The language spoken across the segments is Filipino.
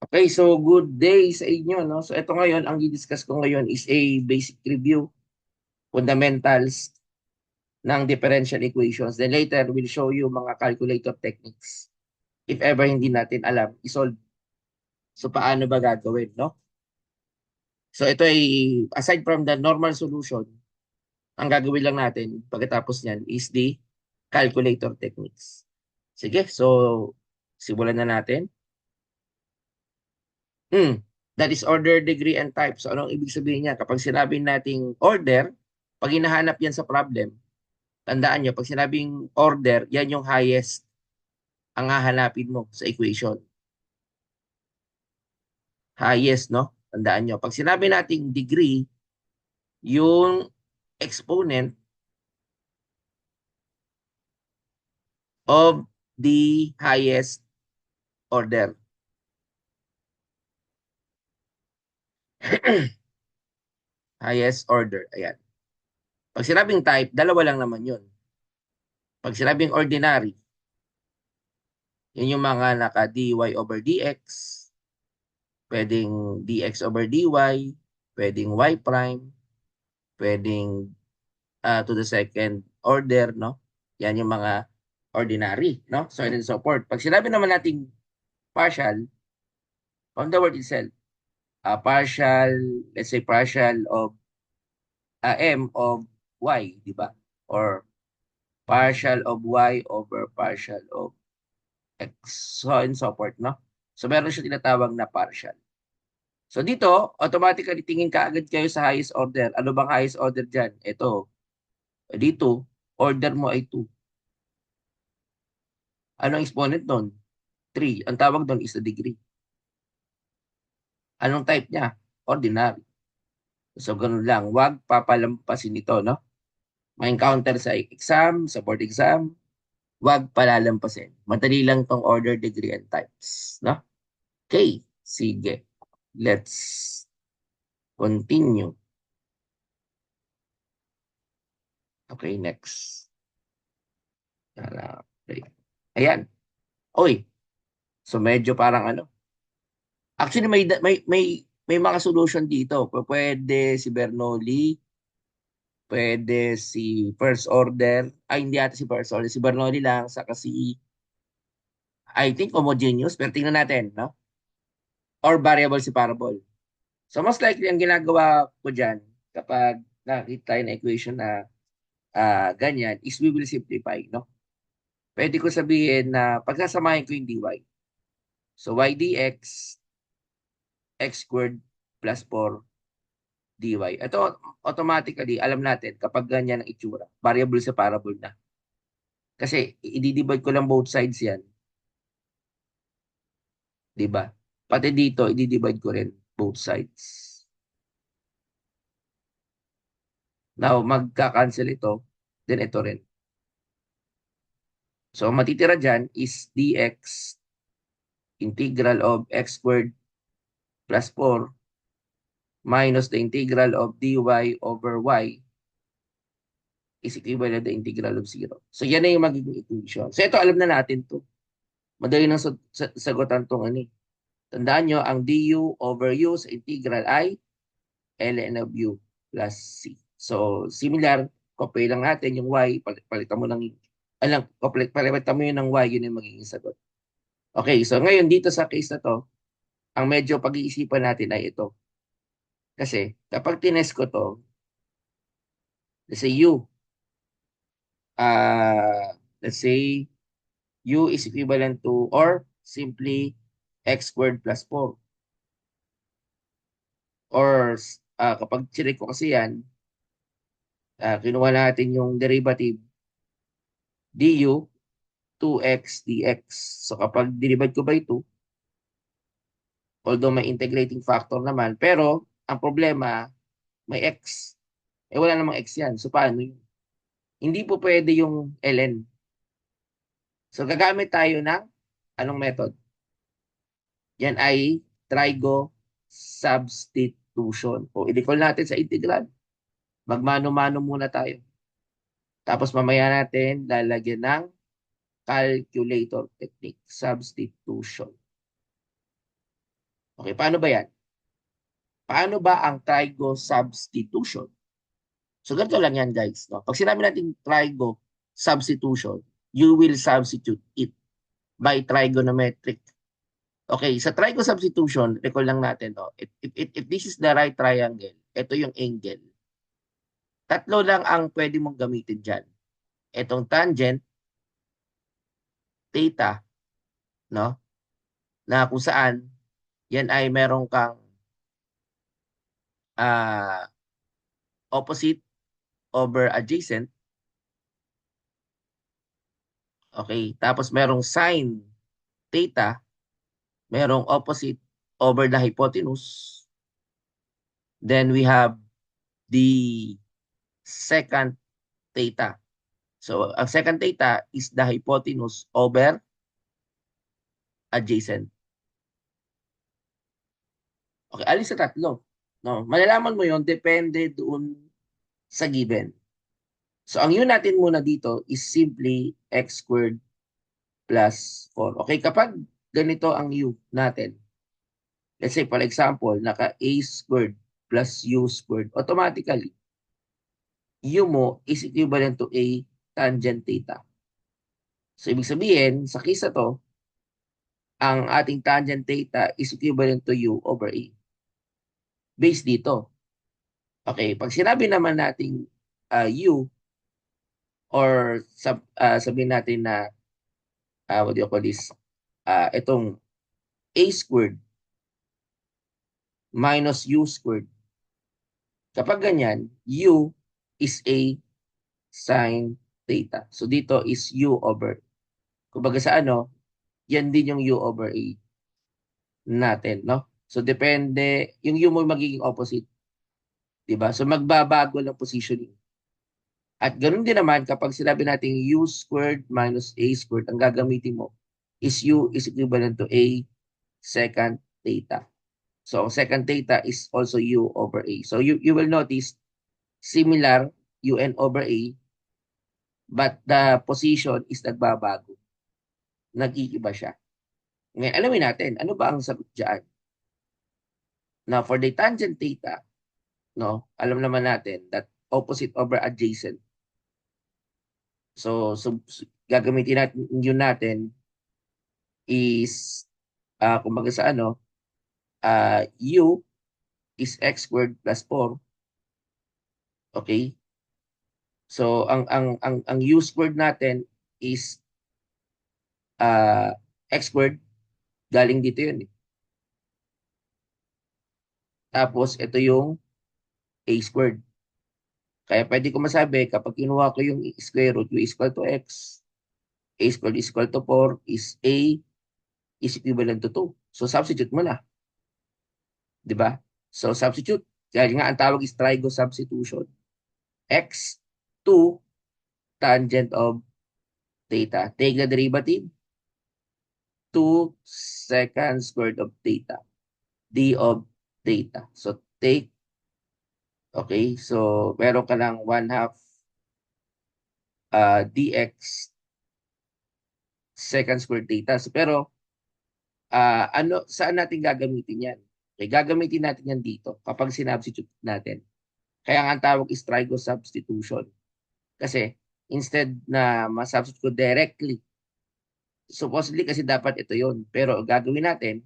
Okay, so good day sa inyo, no? So ito ngayon, ang i-discuss ko ngayon is a basic review, fundamentals ng differential equations. Then later, we'll show you mga calculator techniques. If ever hindi natin alam, isolve. So paano ba gagawin, no? So ito ay, aside from the normal solution, ang gagawin lang natin pagkatapos niyan is the calculator techniques. Sige, so simulan na natin. That is order, degree, and type. So anong ibig sabihin niya? Kapag sinabing nating order, pag hinahanap yan sa problem, tandaan nyo, pag sinabing order, yan yung highest ang hahanapin mo sa equation. Highest, no? Tandaan nyo. Pag sinabi nating degree, yung exponent of the highest order. Highest order. Ayan. Pag sinabing type, dalawa lang naman yun. Pag sinabing ordinary, yun yung mga naka dy over dx, pwedeng dx over dy, pwedeng y prime, pwedeng to the second order, no? Yan yung mga ordinary, no? So on and so forth. Pag sinabi naman natin partial, from the word itself, partial, let's say partial of m of y, di ba? Or partial of y over partial of x. So on and so forth, no? So meron siya tinatawag na partial. So dito, automatically tingin ka agad kayo sa highest order. Ano bang highest order dyan? Ito. Dito, order mo ay 2. Anong exponent doon? 3. Ang tawag doon is the degree. Anong type niya? Ordinary. So ganun lang. Huwag papalampasin ito, no? May encounter sa exam, sa board exam, huwag palalampasin. Madali lang tong order, degree, and types, no? Okay, sige. Let's continue. Okay, next. Okay. Ayan. Oy, so medyo parang ano. Actually, may mga solution dito. Pwede si Bernoulli, pwede si first order. Ay, hindi ata si first order. Si Bernoulli lang. Saka si, I think, homogeneous. Pero tingnan natin, no? Or variable separable. So, most likely, ang ginagawa ko dyan, kapag nakita tayo na equation na ganyan, is we will simplify, no? Pwede ko sabihin na pagkasamahin ko yung dy. So, y dx, x squared plus 4 dy. Ito, automatically, alam natin, kapag ganyan ang itsura, variable separable na. Kasi, i-divide ko lang both sides yan. Di ba? Pati dito, i-divide ko rin both sides. Now, magka-cancel ito, then ito rin. So, matitira dyan is dx integral of x squared plus 4 minus the integral of dy over y is equivalent to the integral of 0. So, yan na yung magiging equation. So, ito, alam na natin to. Madali nang sagutan tong ano. Tandaan nyo, ang du over u sa integral ay ln of u plus c. So, similar, copy lang natin yung y, palitan mo ng, palitan mo yun ng y, yun yung magiging sagot. Okay, so ngayon dito sa case na to, ang medyo pag-iisipan natin ay ito. Kasi kapag tinest ko to, let's say u, let's say u is equivalent to or simply x squared plus 4. Or kapag chinek ko kasi yan, kinuha natin yung derivative du 2x dx. So kapag divide ko by 2, although may integrating factor naman, pero ang problema, may x. Eh wala namang x yan. So paano yun? Hindi po pwede yung ln. So gagamit tayo ng anong method? Yan ay trigo substitution. O i-recall natin sa integral. Magmano-mano muna tayo. Tapos mamaya natin lalagyan ng calculator technique, substitution. Okay, paano ba yan? Paano ba ang trigo substitution? So ganito lang yan guys. No? Pag sinabi natin trigo substitution, you will substitute it by trigonometric. Okay, sa trigo substitution, recall lang natin, no? If this is the right triangle, ito yung angle. Tatlo lang ang pwede mong gamitin dyan. Itong tangent, theta, no? Na kung saan, yan ay meron kang ah, opposite over adjacent. Okay, tapos merong sine theta, merong opposite over the hypotenuse. Then we have the second theta. So, ang second theta is the hypotenuse over adjacent. Okay, alis sa tatlo. No, malalaman mo yon depende doon sa given. So, ang u natin muna dito is simply x squared plus 4. Okay, kapag ganito ang u natin, let's say, for example, naka a squared plus u squared, automatically, u mo is equivalent to a tangent theta. So, ibig sabihin, sa case na to, ang ating tangent theta is equivalent to u over a. Based dito. Okay, pag sinabi naman nating u, or sabihin natin na, what do you call this, itong a squared minus u squared. Kapag ganyan, u is a sine theta. So dito is u over. Kumbaga sa ano, yan din yung u over a natin, no? So depende, yung u mo magiging opposite, 'di ba? So magbabago ng positioning. At ganoon din naman kapag sinabi natin u squared minus a squared, ang gagamitin mo is u is equivalent to a second theta. So ang second theta is also u over a. So you will notice similar un over a, but the position is nagbabago. Nag-iiba siya. Ngayon, alamin natin, ano ba ang sagot dyan? Now, for the tangent theta, no, alam naman natin that opposite over adjacent. So gagamitin natin yun natin is, kumbaga sa ano, u is x squared plus 4. Okay? So, ang u squared natin is x squared. Galing dito yun. Eh. Tapos, ito yung a squared. Kaya pwede ko masabi, kapag kinuha ko yung square root, u is equal to x, a squared is equal to 4, is a is equivalent to 2. So, substitute mo na. Di ba? So, substitute. Kaya nga, ang tawag is trigo substitution. X, 2, tangent of theta. Take the derivative, 2 second squared of theta. D of theta. So, take, okay, so meron ka lang 1/2 dx second squared theta. So, pero, saan natin gagamitin yan? Okay, gagamitin natin yan dito kapag sinubstitute natin. Kaya nga ang tawag is trigo substitution. Kasi, instead na masubstitute ko directly, supposedly kasi dapat ito yon. Pero gagawin natin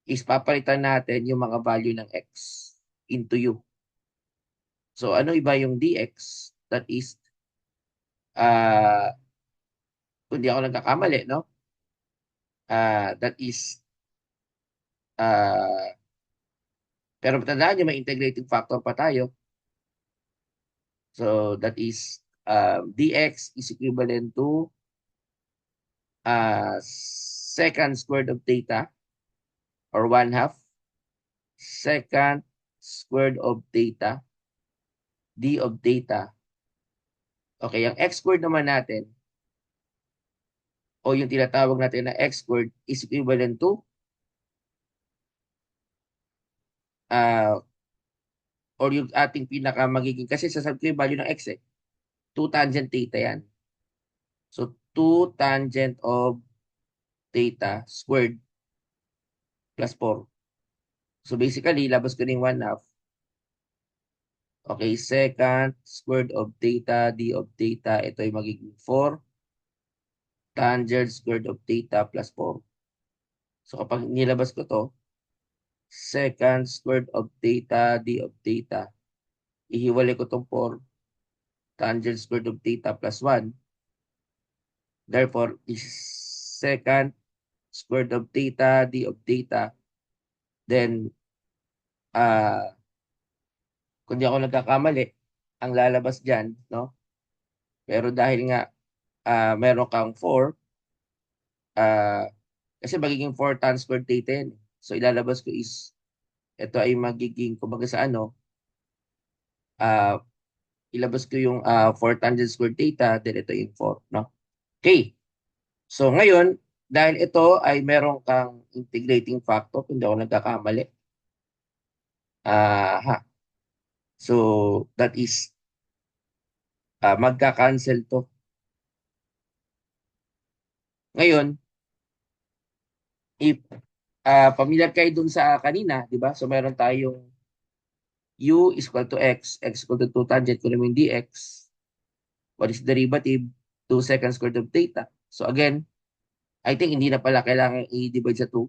is papalitan natin yung mga value ng x into u. So ano iba yung dx? That is, kung di ako nagkakamali, no? That is, uh, pero tandaan nyo, may integrating factor pa tayo. So that is, dx is equivalent to second squared of theta, or 1/2 second squared of theta, d of theta. Okay, yung x squared naman natin, o yung tinatawag natin na x squared is equivalent to, or yung ating pinaka magiging, kasi sasabi ko yung value ng x eh, 2 tangent theta yan. So 2 tangent of theta squared plus 4. So basically, labas ko na yung 1/2. Okay, secant squared of theta, d of theta, ito ay magiging 4. Tangent squared of theta plus 4. So kapag nilabas ko to, secant squared of theta, d of theta, ihiwalay ko tong 4, tangent squared of theta plus 1. Therefore, is secant squared of theta, d of theta, then, kung di ako nagkakamali, ang lalabas dyan, no? Pero dahil nga, meron kang 4, ah, kasi magiging 4 tan squared theta yan. So, ilalabas ko is, ito ay magiging, kumbaga sa ano, ah, ilabas ko yung 4 tangent squared theta, then ito yung 4, no? Okay. So, ngayon, dahil ito ay meron kang integrating factor, kung di ako nagkakamali, ha. So, that is, magka-cancel to. Ngayon, if familiar kayo dun sa kanina, di ba? So, meron tayong u is equal to x equal to 2 tangent ko naman dx. What is derivative? 2 second squared of theta. So, again, I think hindi na pala kailangan i-divide sa 2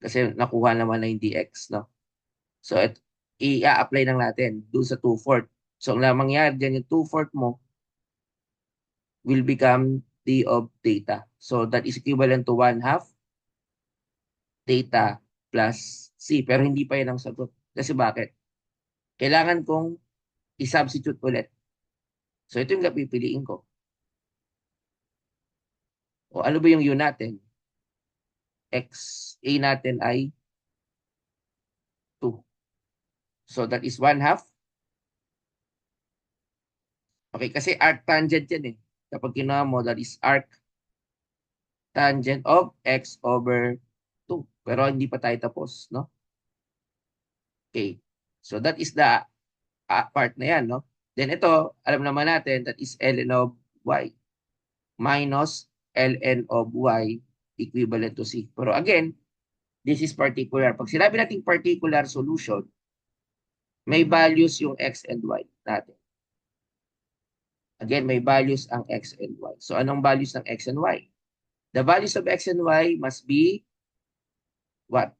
kasi nakuha naman na yung dx, no? So, i-apply lang natin doon sa 2/4. So, ang mangyayari dyan, yung 2/4 mo will become d of theta. So, that is equivalent to 1/2 theta plus c. Pero hindi pa yun ang sagot. Kasi bakit? Kailangan kong i-substitute ulit. So, ito yung pipiliin ko. O ano ba yung u natin? X, a natin ay 2. So, that is 1/2. Okay, kasi arc tangent yan eh. Kapag ginawa mo, that is arc tangent of x over 2. Pero hindi pa tayo tapos, no? Okay. So, that is the part na yan, no? Then ito, alam naman natin, that is ln of y minus ln of y equivalent to c. Pero again, this is particular. Pag sinabi natin particular solution, may values yung x and y natin. Again, may values ang x and y. So, anong values ng x and y? The values of x and y must be what?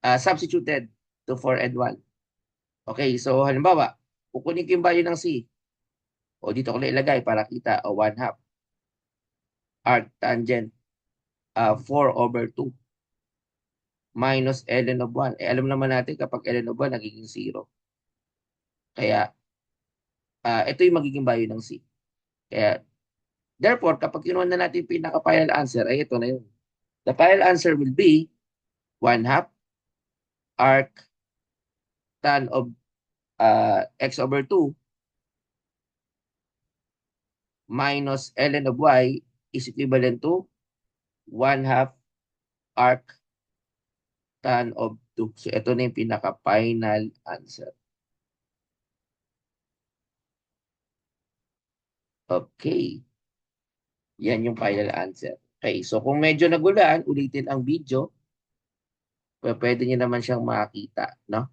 Substituted to 4 and 1. Okay, so halimbawa, kukunin ko yung value ng c. O dito ko na ilagay para kita. O 1/2 arc tangent 4 over 2 minus ln of 1. Eh, alam naman natin kapag ln of 1 nagiging 0. Kaya, ito yung magiging value ng c. Kaya, therefore, kapag kinuha na natin yung pinaka-final answer, ay ito na yun. The final answer will be 1/2 arc tan of x over 2 minus ln of y is equivalent to 1/2 arc tan of 2. So, ito na yung pinaka-final answer. Okay. Yan yung final answer. Okay. So, kung medyo nagulaan, ulitin ang video. Pwede nyo naman siyang makita, no?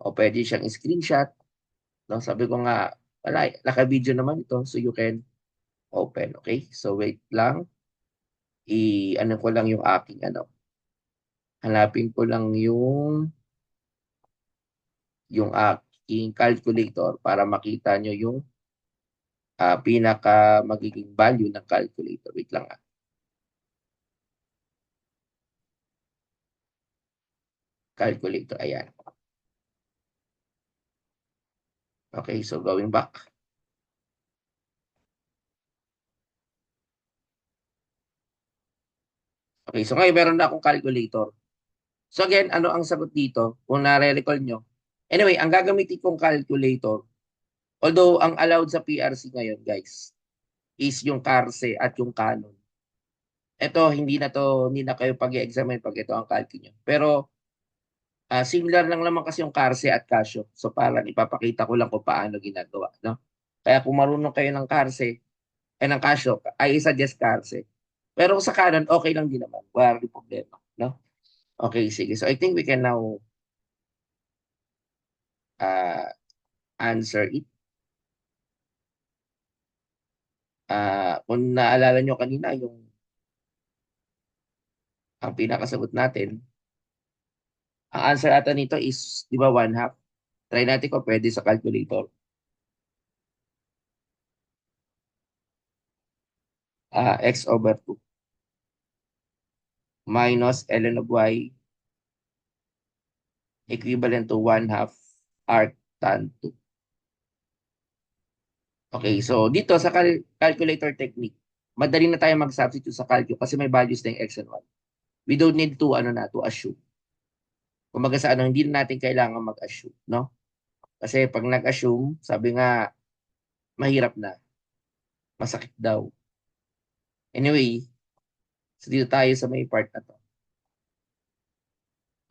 O pwede siyang screenshot. No? Sabi ko nga, wala, naka-video naman ito. So, you can open. Okay? So, wait lang. Ano ko lang yung aking ano. Hanapin ko lang yung aking calculator para makita nyo yung pinaka magiging value ng calculator. Wait lang ah. Calculator. Ayan. Okay, so going back. Okay, so ngayon meron na akong calculator. So again, ano ang sagot dito? Kung nare-recall nyo. Anyway, ang gagamitin kong calculator, although ang allowed sa PRC ngayon, guys, is yung CARSE at yung Canon. Ito, hindi na kayo pag-i-examine pag ito ang calc nyo. Pero, similar lang naman kasi yung CARSE at Casio. So, parang ipapakita ko lang kung paano ginagawa. No? Kaya kung marunong kayo ng CARSE, ng Casio, I suggest CARSE. Pero sa Canon, okay lang din naman. Wala rin problema. No? Okay, sige. So I think we can now uh, answer it. Kung naalala nyo kanina, yung ang pinakasagot natin, ang answer ata nito is, di ba, 1/2? Try natin kung pwede sa calculator. X over 2 minus ln of y equivalent to 1/2 arc tan 2. Okay, so dito sa calculator technique, madali na tayo mag-substitute sa calculus kasi may values na yung x and y. We don't need to, ano na, to assume. Kumbaga sa ano, hindi na natin kailangan mag-assume, no? Kasi pag nag-assume, sabi nga, mahirap na, masakit daw. Anyway, so dito tayo sa may part na to.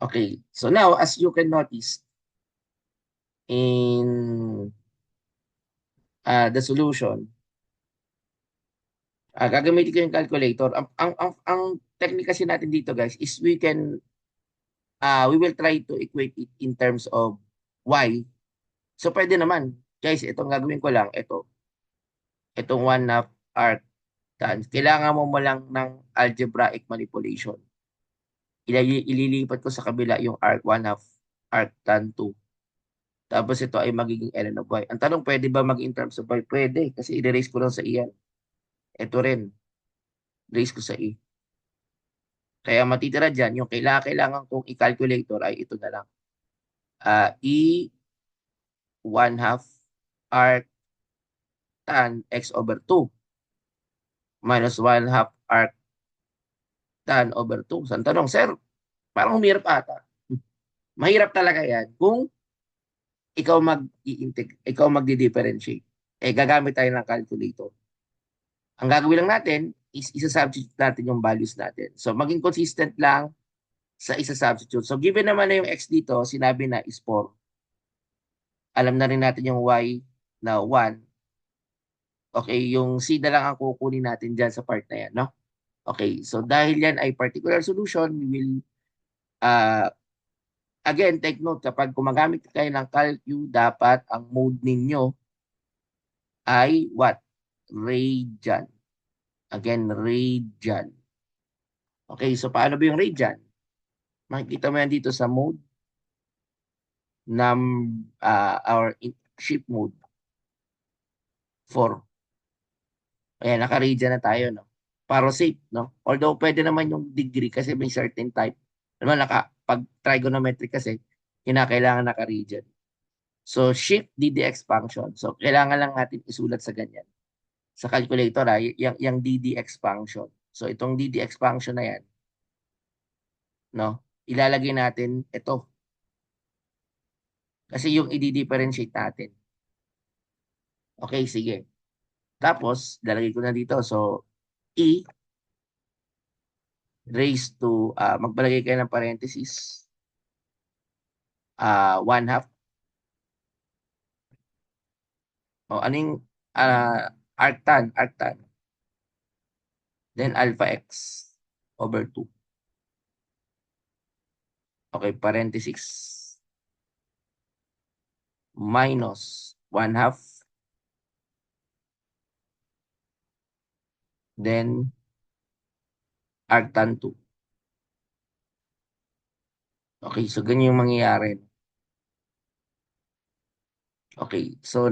Okay, so now, as you can notice, in the solution, gagamitin ko yung calculator. Ang technique kasi natin dito, guys, is we will try to equate it in terms of y. So, pwede naman. Guys, itong gagawin ko lang, itong 1/2 arc tan. Kailangan mo lang ng algebraic manipulation. Ililipat ko sa kabila yung arc 1/2 arc tan 2. Tapos ito ay magiging ln of y. Ang tanong, pwede ba mag in terms of y? Pwede, kasi i-raise ko lang sa iyan. Ito rin, raise ko sa i. Kaya matitira dyan, yung kailangan kong i-calculator ay ito na lang. E 1/2 arc tan x over 2 minus 1/2 arc tan over 2. So, ang tanong, sir, parang humirap ata. Mahirap talaga yan kung ikaw magdi-differentiate. Gagamit tayo ng calculator. Ang gagawin lang natin is isa-substitute natin yung values natin. So, maging consistent lang sa isa-substitute. So, given naman na yung x dito, sinabi na is 4. Alam na rin natin yung y na 1. Okay, yung c na lang ang kukunin natin dyan sa part na yan, no? Okay, so dahil yan ay particular solution, we will, uh, again, take note, kapag gumagamit kayo ng calcu, dapat ang mode ninyo ay what? Radian. Again, radian. Okay, so paano ba yung radian? Makikita mo yan dito sa mode ng our shift mode 4. Ayan, naka-radian na tayo, no? Para safe, no? Although pwede naman yung degree kasi may certain type. Naman, pag trigonometric kasi, kinakailangan naka-radian. So, shift DDX function. So, kailangan lang natin isulat sa ganyan. Sa calculator, yung DDX function. So, itong DDX function na yan, no? Ilalagay natin ito. Kasi yung i-differentiate natin. Okay, sige. Tapos, lalagay ko na dito. So, E raised to, magpalagay kayo ng parenthesis, 1/2. O, aning arctan. Then, alpha x over 2. Okay, parenthesis. Minus 1/2. Then, arctan 2. Okay, so ganyan yung mangyayari. Okay, so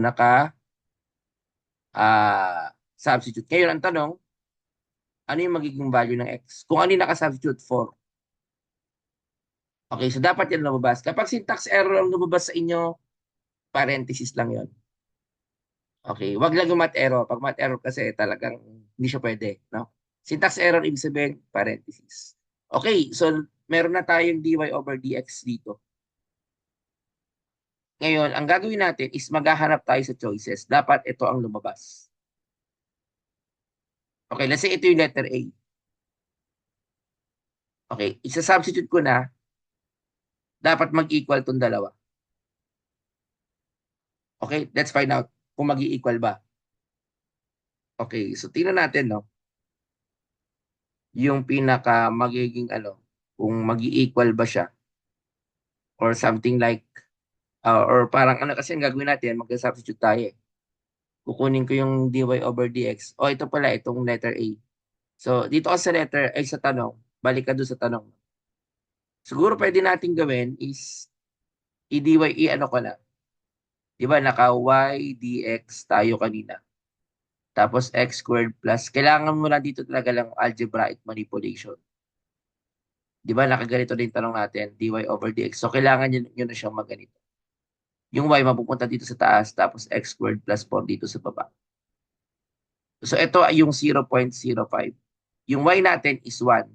substitute. Ngayon, ang tanong, ano yung magiging value ng x? Kung ano yung naka-substitute, 4. Okay, so dapat yan lumabas. Kapag syntax error ang lumabas sa inyo, parenthesis lang yon. Okay, wag lang yung math error. Pag math error kasi talagang hindi siya pwede, no? Syntax error, ibig sabihin, parenthesis. Okay, so meron na tayong dy over dx dito. Ngayon, ang gagawin natin is maghahanap tayo sa choices. Dapat ito ang lumabas. Okay, let's say ito yung letter A. Okay, isa-substitute ko na, dapat mag-equal tong dalawa. Okay, let's find out kung mag-equal ba. Okay, so tingnan natin, no? Yung pinaka magiging ano, kung mag-equal ba siya or something like or parang ano kasi ang gagawin natin, mag-substitute tayo eh. Kukunin ko yung dy over dx. O ito pala, itong letter A. So dito ka sa letter, ay sa tanong, balik ka doon sa tanong. Siguro pwede natin gawin is i-dy, i-ano ko na. Di ba, naka y dx tayo kanina. Tapos x squared plus, kailangan mo lang dito talaga lang algebraic manipulation. Di ba, nakaganito din tanong natin, dy over dx. So, kailangan nyo na siyang magganito. Yung y mapupunta dito sa taas, tapos x squared plus 4 dito sa baba. So, ito ay yung 0.05. Yung y natin is 1.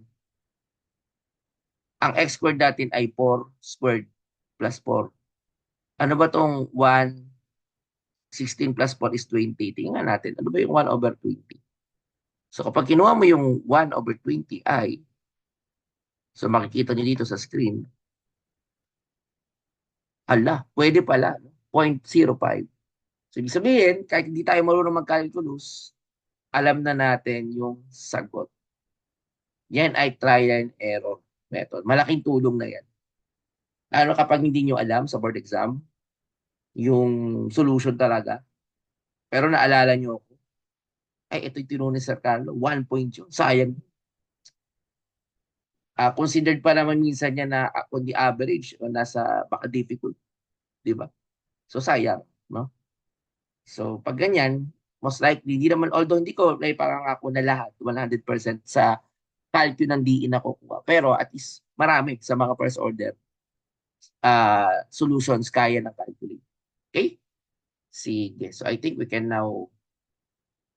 Ang x squared natin ay 4 squared plus 4. Ano ba tong 1? 16 plus 4 is 20. Tingnan natin, ano ba yung 1 over 20? So, kapag kinuha mo yung 1 over 20 ay, so makikita nyo dito sa screen, pwede pala, no? 0.05. So, ibig sabihin, kahit hindi tayo marunong mag-calculus, alam na natin yung sagot. Yan ay trial and error method. Malaking tulong na yan. Ano kapag hindi nyo alam sa board exam, yung solution talaga, pero naalala nyo ako, ay ito'y tinuro ni Sir Carlo, 1 point yun. Sayang. Considered pa naman minsan niya na on the average o nasa baka difficult, di ba? So sayang, no? So pag ganyan, most likely, hindi naman, although hindi ko naipangako na lahat, 100% sa calcu ng DE na kukuha. Pero at least marami sa mga first order solutions kaya ng calculate. Okay? Sige. So I think we can now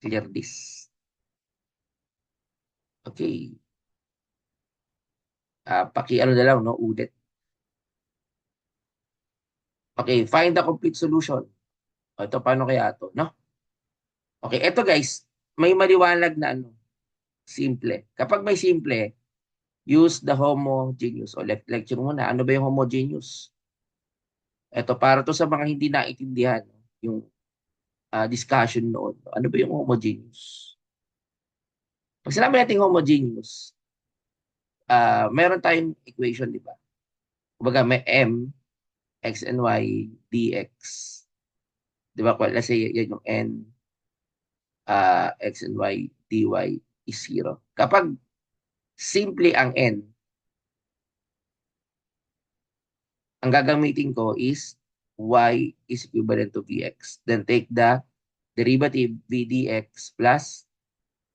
clear this. Okay. Paki-ano na lang, no? Ulit. Okay. Find the complete solution. Ito, paano kaya ito, no? Okay. Ito guys, may maliwanag na ano, simple. Kapag may simple, use the homogeneous. O lecture muna. Ano ba yung homogeneous? Ito, para to sa mga hindi naintindihan, no? Yung discussion noon. Ano ba yung homogeneous? Pag sinabi natin homogeneous, meron tayong equation, di ba? Kumbaga, may m, x and y, dx. Di ba? Let's say, yan yung n, x and y, dy is 0. Kapag simple ang n, ang gagamitin ko is y is equivalent to vx. Then take the derivative v dx plus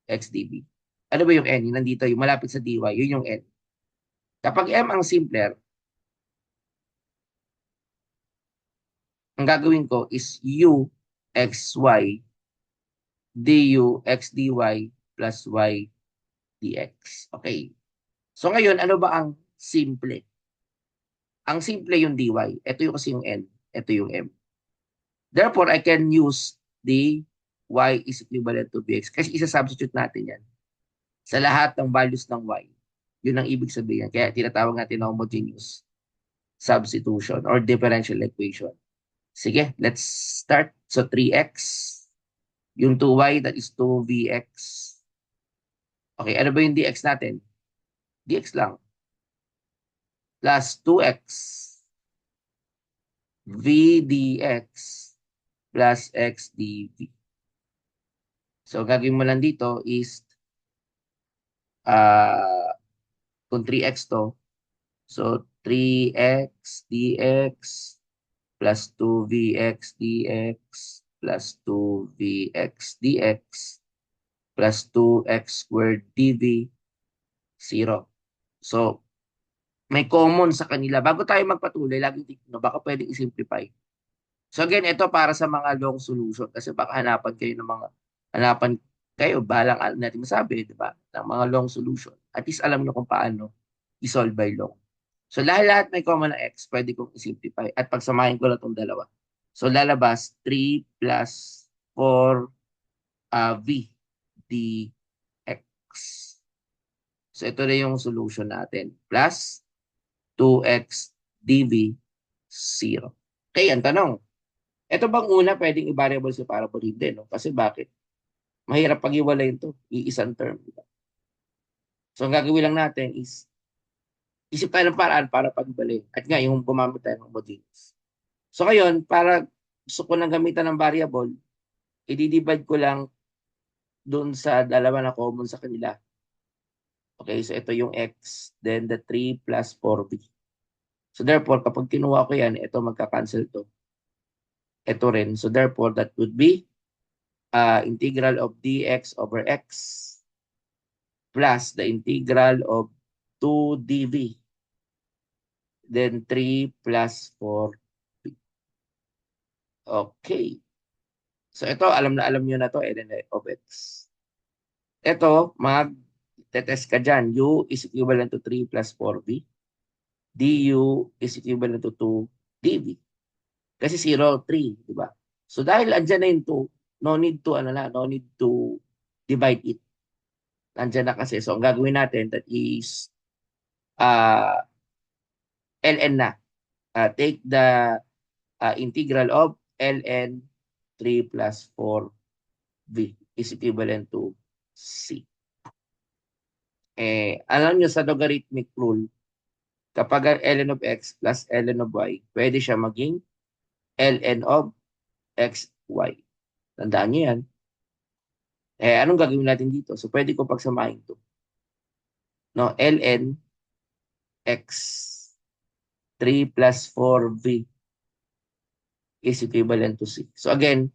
x dv. Ano ba yung n? Yung nandito, yung malapit sa dy, yun yung n. Kapag m ang simpler, ang gagawin ko is u xy du x dy plus y dx. Okay. So ngayon, ano ba ang simple? Ang simple yung dy. Ito yung kasi yung n. Ito yung m. Therefore, I can use the y is equivalent to bx. Kasi isa-substitute natin yan sa lahat ng values ng y. Yun ang ibig sabihin. Kaya tinatawag natin na homogeneous substitution or differential equation. Sige, let's start. So 3x, yung 2y, that is 2vx. Okay, ano ba yung dx natin? Dx lang. Plus 2x v dx plus x dv. So, gagawin mo lang dito is kung 3x to, so 3x dx plus 2vx dx plus 2vx dx plus 2x squared dv, 0. So, may common sa kanila. Bago tayo magpatuloy, laging tignan, baka pwedeng i-simplify. So again, ito para sa mga long solution kasi baka hanapan kayo, balang natin masabi, di ba? Ng mga long solution. At least alam nyo kung paano i-solve by long. So lahat may common na x, pwede kong i-simplify. At pagsamahin ko lang itong dalawa. So lalabas 3 plus 4 v dx. So ito na yung solution natin. Plus 2x dv, 0. Okay, ang tanong. Ito bang una pwedeng i-variable separable? Hindi, no? Kasi bakit? Mahirap pag-iwalayin to. Iisang term. Diba? So, ang gagawin lang natin is isip tayo ng paraan para pagbalik. At nga, yung gumamit tayo ng modules. So ngayon, para gusto ko lang gamitan ng variable, i-divide ko lang dun sa dalawa na common sa kanila. Okay, so ito yung x, then the 3 plus 4b. So therefore, kapag kinuha ko yan, ito magka-cancel to. Ito rin. So therefore, that would be integral of dx over x plus the integral of 2 dv, then 3 plus 4b. Okay. So ito, alam na alam nyo na to, ln of x. Ito, mag-test ka dyan. U is equivalent to 3 plus 4b. Du is equivalent to 2 dv. Kasi 0, 3, di ba? So dahil andyan na yung 2, no need to divide it. Andyan na kasi. So ang gagawin natin, that is uh, ln na. Take the integral of ln 3 plus 4v is equivalent to c. Alam nyo sa logarithmic rule, kapag ang ln of x plus ln of y, pwede siya maging ln of xy. Tandaan nyo yan. Anong gagawin natin dito? So, pwede ko pagsamahin to. No, ln x 3 plus 4v is equivalent to c. So, again,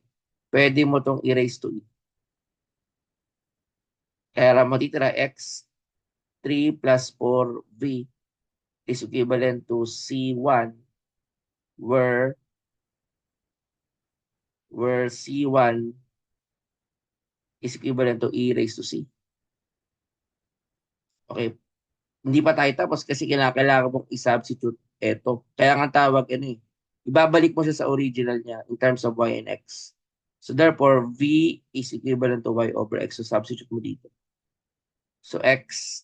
pwede mo tong erase to e. Kaya matitira x 3 plus 4v is equivalent to c1 where c1 is equivalent to e raised to c. Okay, hindi pa tayo tapos kasi kailangan mong i-substitute ito. Kaya nga tawag ibabalik mo siya sa original niya in terms of y and x. So therefore, v is equivalent to y over x. So substitute mo dito. So x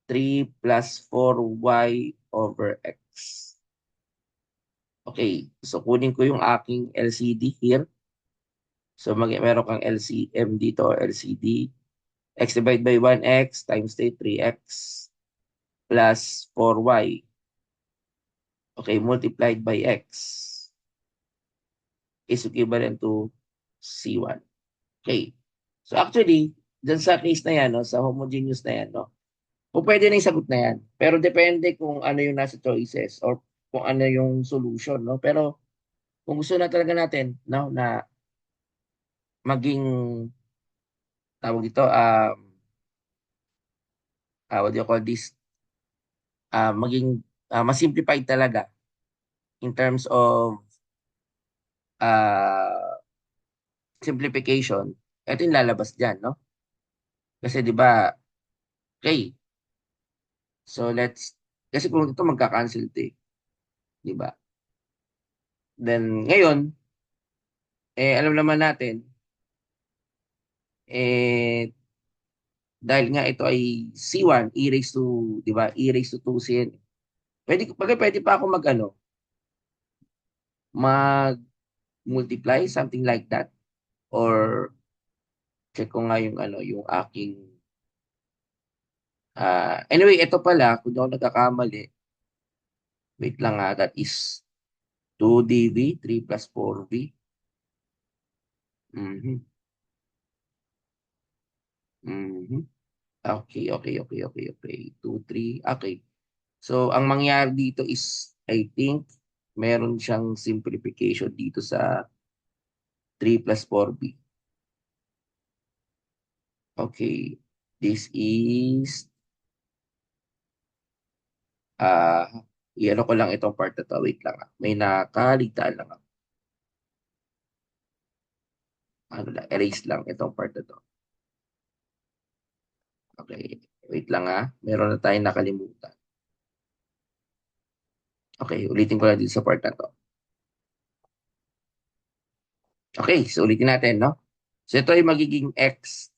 3 plus 4y over x. Okay, so kunin ko yung aking LCD here. So meron kang LCM dito, LCD. X divided by 1x times 3x plus 4y. Okay, multiplied by x is equivalent to C1. Okay. So actually, dyan sa case na yan, no, sa homogeneous na yan, no, pwede na yung sagot na yan. Pero depende kung ano yung nasa choices or kung ano yung solution. No? Pero kung gusto na talaga natin no, na maging, tawag dito, what do you call this, maging mas-simplified talaga in terms of uh, simplification, ito yung lalabas dyan, no? Kasi di ba, okay, so kasi kung ito magka-cancel ito di ba? Then, ngayon, alam naman natin, eh, dahil nga ito ay C1, e raised to, di ba? E raised to 2 CN. Pwede pa ako mag-multiply, something like that. Or, check ko nga yung, yung aking, anyway, ito pala, kung di ako nagkakamali, wait lang that is 2dv, 3 plus 4v. Mhm. Mhm. Okay, okay, okay, okay, okay. 2, 3. Okay. So, ang mangyari dito is, I think, meron siyang simplification dito sa 3 plus 4b. Okay. This is, ah, i-ano ko lang itong part na to. Wait lang. May nakaligtaan lang ako. Ano lang, erase lang itong part na to. Okay. Wait lang Meron na tayong nakalimutan. Okay, ulitin ko lang dito sa part na to. Okay, so ulitin natin, no? So ito ay magiging x,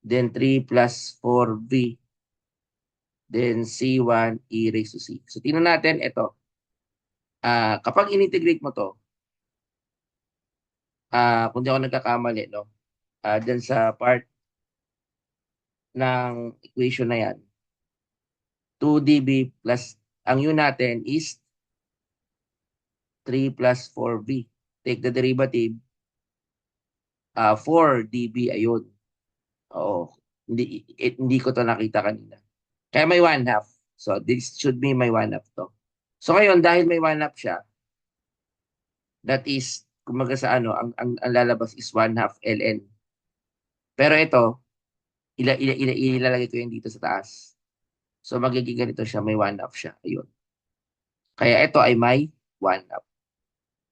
then 3 plus 4v, then C1 e raised to c. So tingnan natin ito. Kapag in-integrate mo to, kung di ako nagkakamali, no? Dyan sa part ng equation na yan, 2dB plus, ang u natin is 3 plus 4v. Take the derivative, 4dB, ayun. Oo. Hindi ko to nakita kanina. Kaya may 1/2. So, this should be may 1/2 to. So, ngayon, dahil may 1/2 siya, that is, kumaga sa ano, ang lalabas is 1/2 ln. Pero ito, ilalagay ko yan dito sa taas. So, magiging ganito siya, may 1/2 siya. Ayun. Kaya ito ay may 1/2.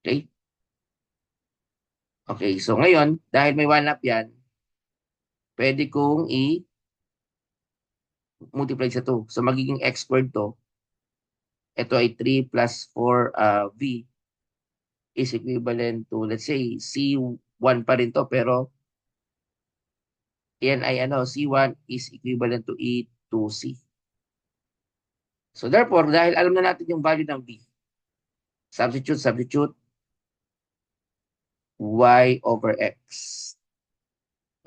Okay? Okay, so ngayon, dahil may 1/2 yan, pwede kong i-multiply sa 2. So, magiging x squared to. Ito ay 3 plus 4 v is equivalent to, let's say, C1 pa rin to, pero yan ay ano, C1 is equivalent to E2C. So therefore, dahil alam na natin yung value ng V, substitute, Y over X.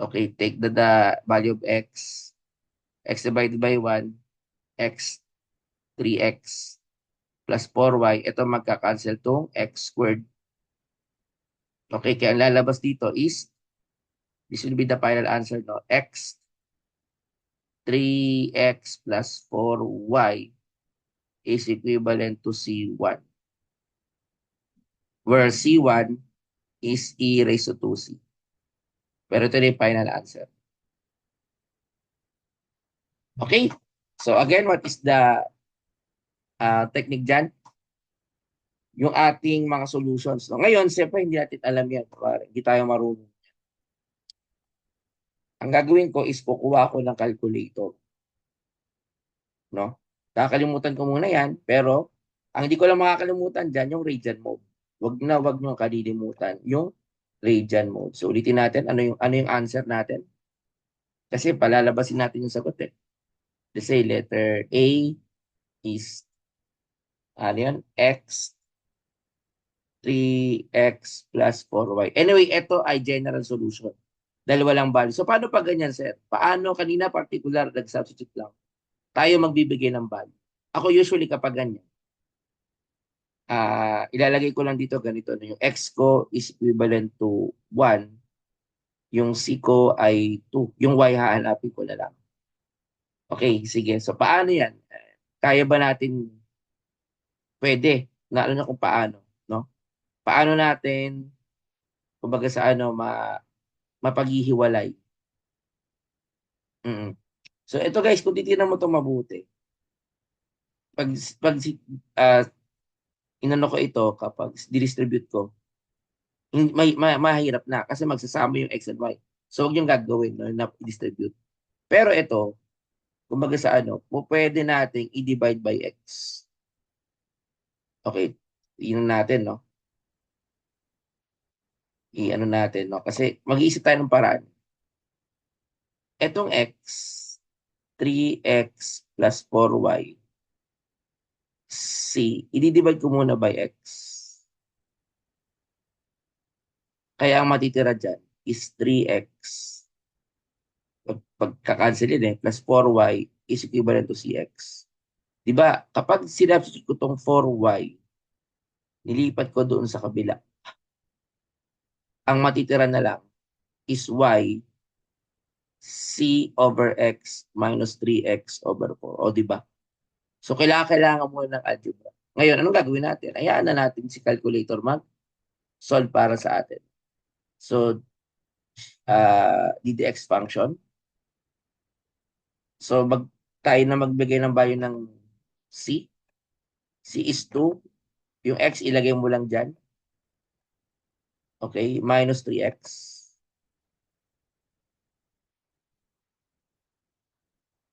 Okay, take the value of X divided by 1, X, 3X, plus 4Y. Ito magka-cancel tong X squared. Okay, kaya ang lalabas dito is, this will be the final answer, no? X, 3X plus 4Y is equivalent to C1, where C1 is E raised to 2C. Pero ito na yung final answer. Okay? So again, what is the technique dyan? Yung ating mga solutions. No? Ngayon, siyempre, hindi natin alam yan. Hindi tayo marunong. Ang gagawin ko is kukuha ko ng calculator. No? Kakalimutan ko muna yan, pero ang hindi ko lang makakalimutan dyan, yung radian mode. Wag nyo kalilimutan yung radian mode. So ulitin natin, ano yung answer natin? Kasi palalabasin natin yung sagot eh. Let's say letter A is ano yan? X, 3X plus 4Y. Anyway, ito ay general solution. Dahil walang value. So, paano pa ganyan, sir? Paano kanina particular nag-substitute lang? Tayo magbibigay ng value. Ako usually kapag ganyan, ilalagay ko lang dito ganito. Yung X ko is equivalent to 1. Yung C ko ay 2. Yung Y hahanapin ko na lang. Okay, sige. So, paano yan? Kaya ba natin, pwede, alam na kung paano, no? Paano natin, kumbaga sa ano, mapaghihiwalay. Mm. So ito guys, kung titignan mo ito mabuti, pag uh, inano ko ito, kapag distribute ko, mahirap na kasi magsasama yung X and Y. So huwag yung gagawin, no, na distribute. Pero ito, kumbaga sa ano, pwede nating i-divide by X. Okay, yun natin, no? I-ano natin, no? Kasi mag-iisip tayo ng paraan. Etong X, 3X plus 4Y, C, i-divide ko muna by X. Kaya ang matitira dyan is 3X. Pagka-cancel eh, plus 4Y is equivalent to CX. Diba? Kapag sinabstitute ko tong 4Y, nilipat ko doon sa kabila. Ang matitira na lang is Y, C over X minus 3X over 4. O diba? So, kailangan mo ng algebra. Ngayon, anong gagawin natin? Hayaan na natin si calculator mag-solve para sa atin. So, DDX function. So, tayo na magbigay ng value ng C. C is 2. Yung X, ilagay mo lang dyan. Okay, minus 3X.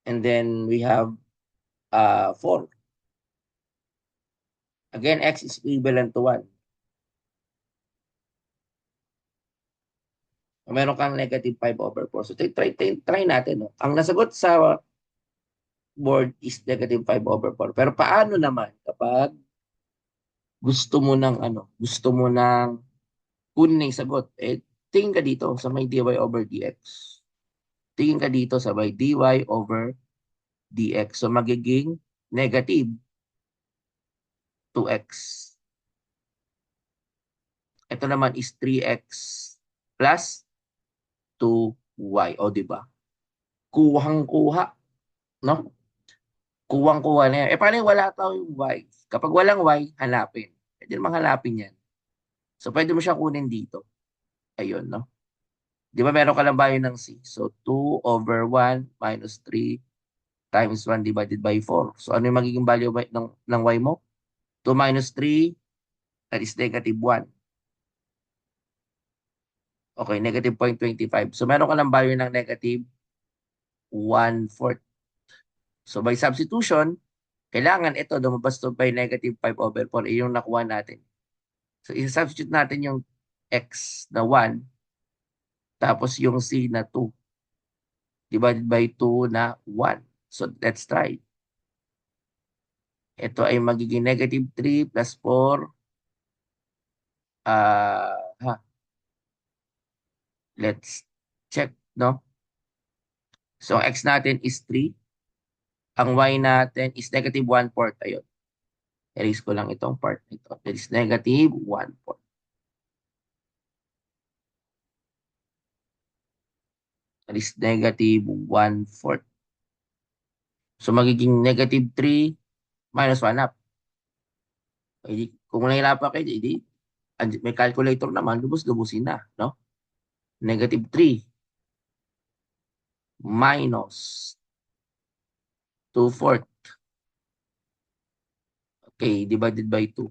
And then we have 4. Again, X is equivalent to 1. Meron kang negative 5 over 4. So, try natin. No? Ang nasagot sa board is negative 5 over 4. Pero paano naman kapag gusto mo ng kunin na yung sagot? Eh, tingin ka dito sa may dy over dx. tingin ka dito sabay dy over dx. So magiging negative 2x. Ito naman is 3x plus 2y. O, di ba? Kuhang-kuha, no? Kuwang-kuha na yan. Eh, paano yung wala tayong y? Kapag walang y, hanapin. Pwede naman hanapin yan. So, pwede mo siya kunin dito. Ayun, no? Di ba meron ka lang value ng c? So, 2 over 1 minus 3 times 1 divided by 4. So, ano yung magiging value ng y mo? 2 minus 3, that is negative 1. Okay, negative 0.25. So, meron ka lang value ng negative 1/4. So, by substitution, kailangan ito lumabas to by negative 5 over 4. Yung nakuha natin. So, i-substitute natin yung x na 1, tapos yung c na 2, divided by 2 na 1. So, let's try. Ito ay magiging negative 3 plus 4. Ha, let's check, no? So, ang x natin is 3. Ang y natin is negative 1/4. Ayun. Erase ko lang itong part nito. That is negative 1/4. That is negative 1/4. So, magiging negative 3 minus 1 up. Kung nahihirapan kayo, may calculator naman, lubos-lubusin na, no? Negative 3 minus 2/4. Okay, divided by 2.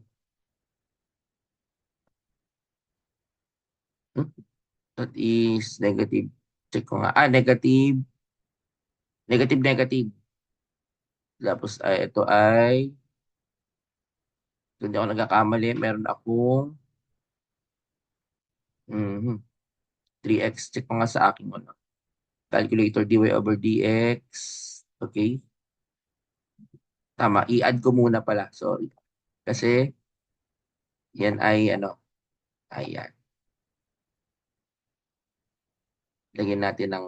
That is negative. Check ko nga. Negative. Negative, negative. Tapos, ito ay, kung hindi ako nagkakamali, meron akong 3x. Check ko nga sa aking ano. Calculator dy over dx. Okay. Tama. I-add ko muna pala. Sorry. Kasi, yan ay ano. Ayan. Lagyan natin ng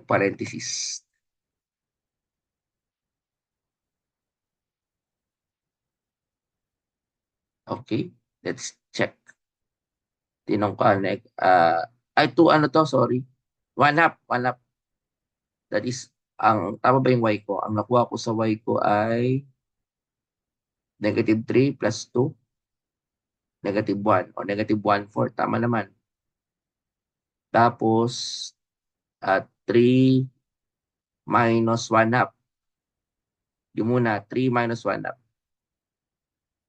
parenthesis. Okay. Let's check. Tinong connect. Ay, 2 ano to? Sorry. 1 half. 1 half. That is, tama ba yung y ko? Ang nakuha ko sa y ko ay negative 3 plus 2, negative 1, o negative 1/4. Tama naman. Tapos, 3 minus 1 half. Yung muna, 3 minus 1 half.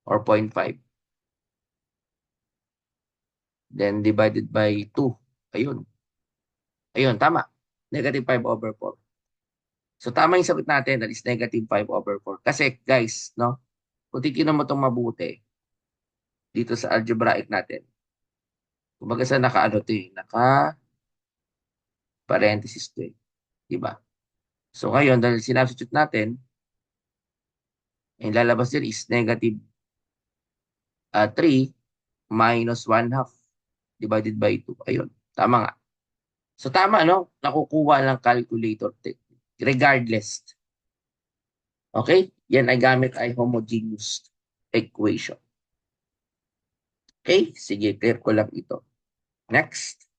Or 0.5. Then, divided by 2. Ayun. Ayun, tama. Negative 5 over 4. So, tama yung sagot natin. That is negative 5 over 4. Kasi, guys, no? Kung titignan mo itong mabuti, dito sa algebraic natin, kumbaga sa naka-ano ito eh, naka-parenthesis ito eh. Diba? So, ngayon, dahil sinabstitute natin, yung lalabas din is negative 3 minus 1 half divided by 2. Ayun. Tama nga. So, tama, no? Nakukuha ng calculator technique. Regardless. Okay? Yan ay gamit ay homogeneous equation. Okay? Sige, clear ko lang ito. Next.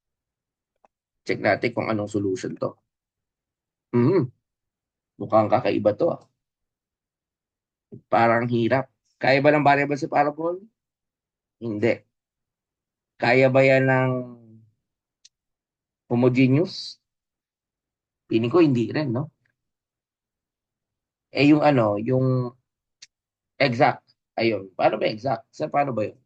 Check natin kung anong solution to. Mukhang kakaiba to. Parang hirap. Kaya ba ng variable sa parabol? Hindi. Kaya ba yan ng homogeneous? Piling ko hindi rin, no? Yung ano, yung exact. Ayun. Paano ba exact? Paano ba yun?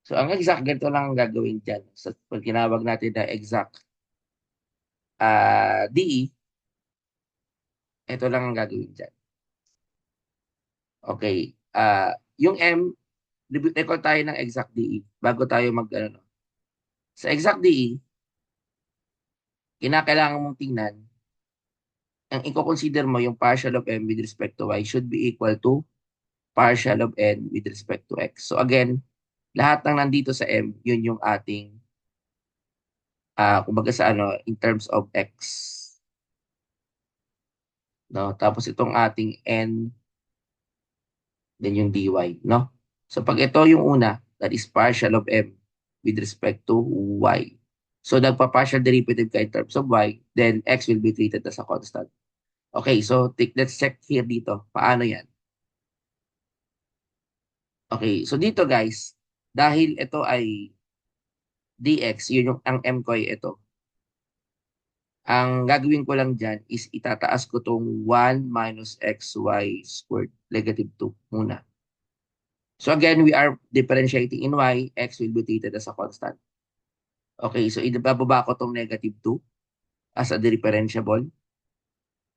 So, ang exact, ganito lang ang gagawin dyan. So, pag tinawag natin na exact DE, ito lang ang gagawin dyan. Okay. Yung M, record tayo ng exact DE bago tayo ano. Sa exact DE, kinakailangan mong tingnan, ang i-consider mo yung partial of M with respect to Y should be equal to partial of N with respect to X. So again, lahat ng nandito sa M, yun yung ating kumbaga sa ano, in terms of x. No? Tapos itong ating n, then yung dy. No? So pag ito yung una, that is partial of m with respect to y. So nagpa-partial derivative ka in terms of y, then x will be treated as a constant. Okay, so let's check here dito. Paano yan? Okay, so dito guys, dahil ito ay dx, yun yung ang m ko ay ito. Ang gagawin ko lang dyan is itataas ko tong 1 minus xy squared, negative 2 muna. So again, we are differentiating in y, x will be treated as a constant. Okay, so ibababa ko tong negative 2 as a differentiable.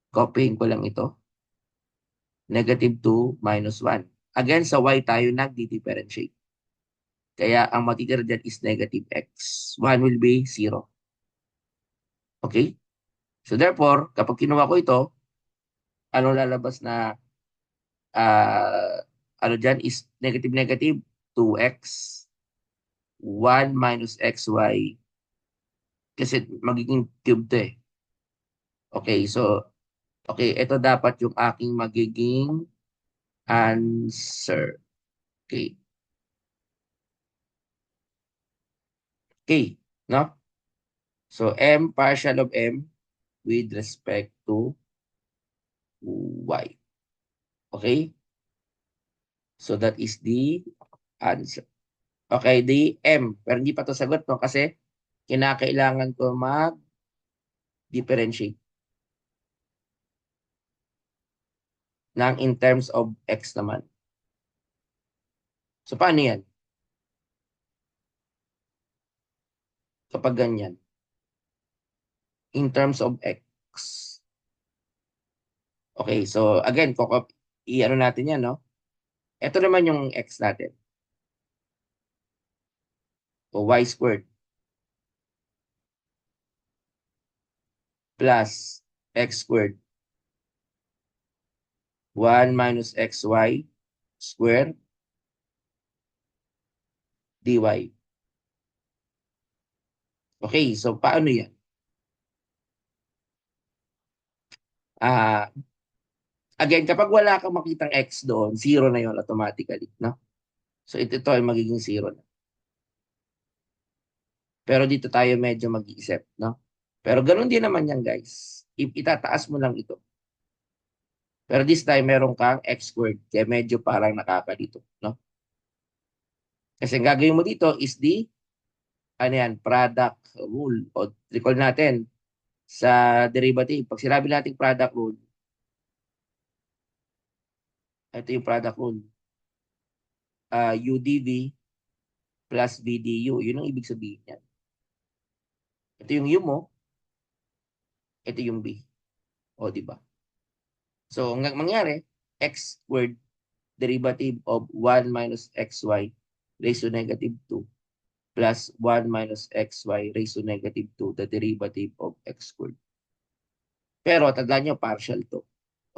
Copying ko lang ito. Negative 2 minus 1. Again, sa y tayo nagdi-differentiate. Kaya ang matitira dyan is negative x. 1 will be 0. Okay? So therefore, kapag kinuha ko ito, ano lalabas na ano dyan is negative negative 2x 1 minus xy kasi magiging cube to eh. Okay, so okay, ito dapat yung aking magiging answer. Okay. Okay, no? So m partial of m with respect to y. Okay? So that is the answer. Okay, the m. Pero hindi pa to sagot, no? Kasi kinakailangan ko mag-differentiate ng in terms of x naman. So, paano yan? Kapag ganyan. In terms of x. Okay, so again, i-ano natin yan, no? Ito naman yung x natin. O y squared plus x squared. 1 minus xy squared dy. Okay, so paano yan? Ah, again, kapag wala kang makitang x doon, zero na yon automatically, no? So ito ay magiging zero na. Pero dito tayo medyo mag-iisip, no? Pero ganun din naman yan, guys. Itataas mo lang ito. Pero this time, meron kang x squared. Kaya medyo parang nakakalito, no? Kasi ang gagawin mo dito is the, ano yan, product rule. O recall natin sa derivative. Pag sinabi natin product rule, ito yung product rule. UDV plus VDU. Yun ang ibig sabihin yan. Ito yung U mo, ito yung B. O, di ba? So, ang mangyari, x squared derivative of 1 minus xy raised to negative 2 plus 1 minus xy raised to negative 2, the derivative of x squared. Pero tandaan nyo, partial to.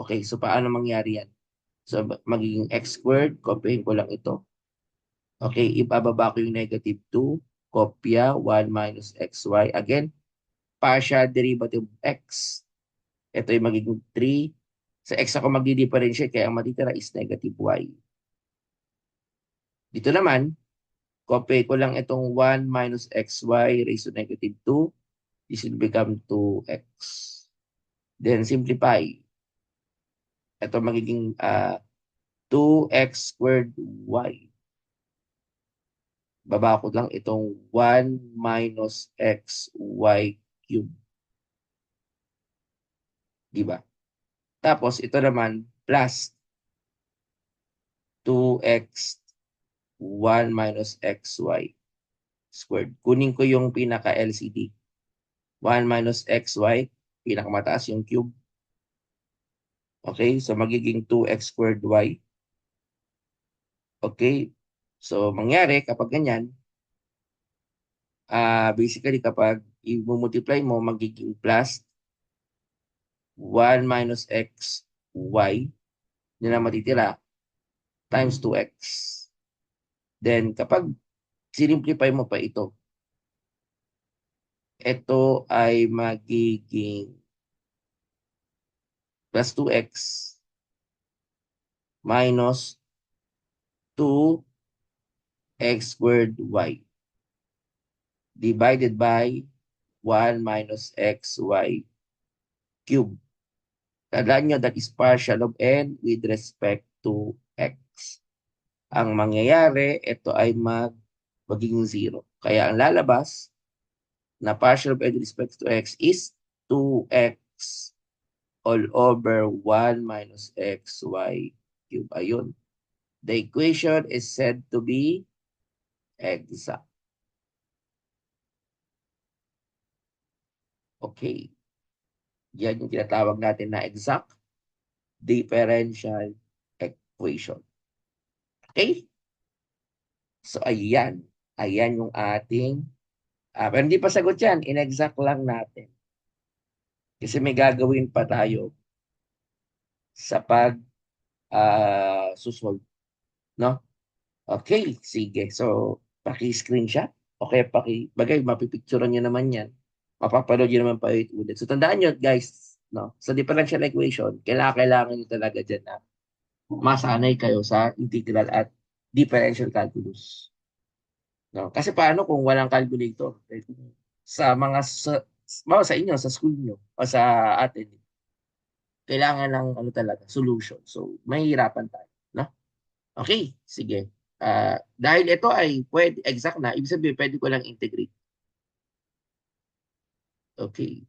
Okay, so paano mangyari yan? So magiging x squared, kopyahin ko lang ito. Okay, ibababa ko yung negative 2, kopya 1 minus xy. Again, partial derivative of x. Ito yung magiging 3. Sa x ako magdi-differentiate, kaya ang matitira is negative y. Dito naman, copy ko lang itong 1 minus xy raised to negative 2. This will become 2x. Then simplify. Ito magiging 2x squared y. Baba ko lang itong 1 minus xy cube. Diba? Tapos ito naman plus 2x 1 minus xy squared. Kunin ko yung pinaka-LCD. 1 minus xy, pinakamataas yung cube. Okay, so magiging 2x squared y. Okay, so mangyari kapag ganyan, basically kapag i-multiply mo, magiging plus 1 minus xy, yun na matitira, times 2x. Then kapag sinimplify mo pa ito, ito ay magiging plus 2x minus 2x squared y divided by 1 minus xy cubed. Tandaan nyo, that is partial of n with respect to x. Ang mangyayari, ito ay magiging 0. Kaya ang lalabas na partial of n with respect to x is 2x all over 1 minus xy cubed. Ayun. The equation is said to be exact. Okay. Yan yung tinatawag natin na exact differential equation. Okay? So, ayan. Ayan yung ating, pero hindi pa sagot yan. In-exact lang natin. Kasi may gagawin pa tayo sa pag susolve. No? Okay, sige. So, paki-screenshot. Okay, bagay, mapipicturean nyo naman yan. Mapapanood nyo naman pa ulit. So, tandaan nyo, guys, no? Sa differential equation, kailangan nyo talaga dyan na masanay kayo sa integral at differential calculus. No? Kasi paano kung walang calculator? Sa mga sa inyo, sa school nyo, o sa atin, kailangan ng ano talaga, solution. So, mahihirapan tayo. No? Okay, sige. Dahil ito ay pwede, exact na, ibig sabihin, pwede ko lang integrate. Okay.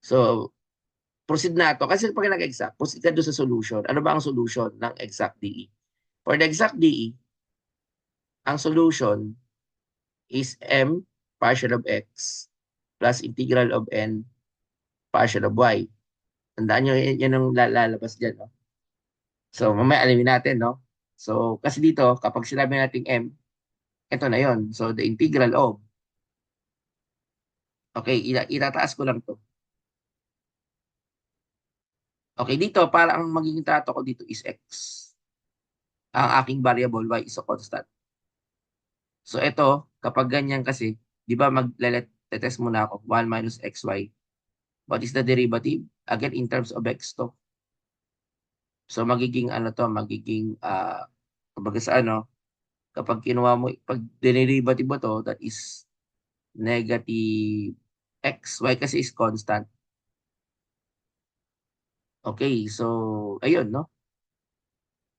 So, proceed na ito. Kasi pag nag-exact, proceed ka doon sa solution. Ano ba ang solution ng exact DE? For the exact DE, ang solution is m partial of x plus integral of n partial of y. Tandaan nyo, yan ang lalabas dyan. No? So, mamaya alamin natin, no? So, kasi dito, kapag sinabi natin m, ito na yon. So, the integral of, okay, itataas ko lang to. Okay, dito, para ang magiging trato ko dito is x. Ang aking variable, y is a constant. So, ito, kapag ganyan kasi, di ba test muna ako, 1 minus xy. What is the derivative? Again, in terms of x to. So, magiging ano to, magiging, kapag sa ano, kapag kinuha mo, pag derivative mo to, that is negative x. Y kasi is constant. Okay, so, ayun, no?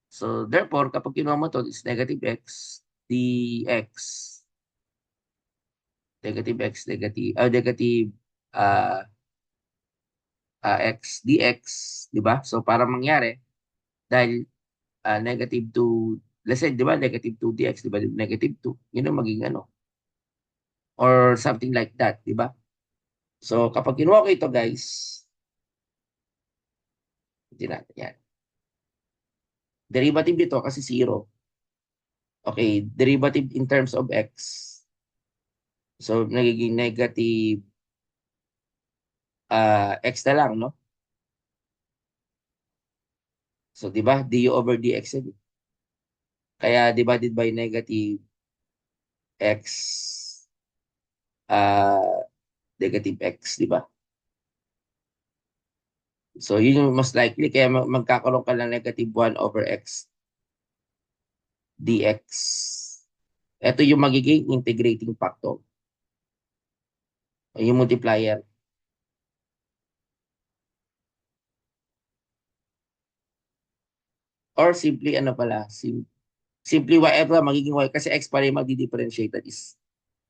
So, therefore, kapag kinuha mo to, is negative x dx. Negative x, negative uh, x dx, di ba? So, para mangyari, dahil negative 2, let's say, di ba, negative 2 dx, di ba, negative 2, yun ang maging ano, or something like that, di ba? So, kapag kinuha ko ito, guys, hindi natin yan. Derivative dito kasi 0. Okay, derivative in terms of x. So, nagiging negative x na lang, no? So, di ba, du over dx yun. Kaya divided by negative x, uh, negative x, di ba? So, yun yung most likely. Kaya magkakaroon ka ng negative 1 over x dx. Ito yung magiging integrating factor. Yung multiplier. Or simply, ano pala, simply whatever magiging y. Kasi x pa rin magdi-differentiate.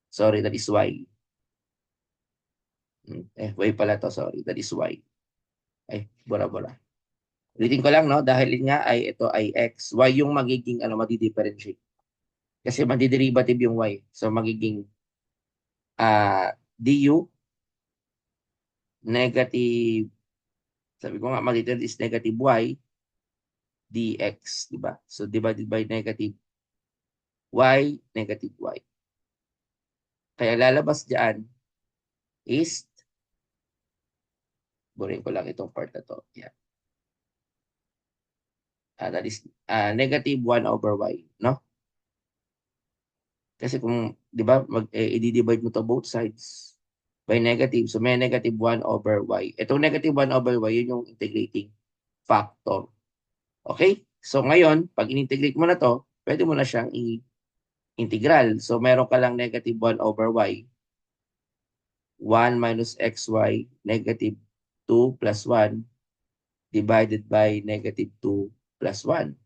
Sorry, that is y. Y pala to, sorry. That is y. Ay, bora-bora. Ulitin ko lang, no? Dahil nga ay ito ay x. Y yung magiging ano, madi-differentiate. Kasi madi-derivative yung y. So, magiging du negative, sabi ko nga, mag-derivative is negative y dx, di ba? So, divided by negative y, negative y. Kaya lalabas dyan is, burin ko lang itong part na to. Yeah. That is negative 1 over y, no? Kasi kung, di ba, i-divide mo to both sides. by negative. So may negative 1 over y. Itong negative 1 over y, yun yung integrating factor. Okay? So ngayon, pag in-integrate mo na to, pwede mo na siyang i-integral. So meron ka lang negative 1 over y, 1 minus xy, negative 2 plus 1, divided by negative 2 plus 1.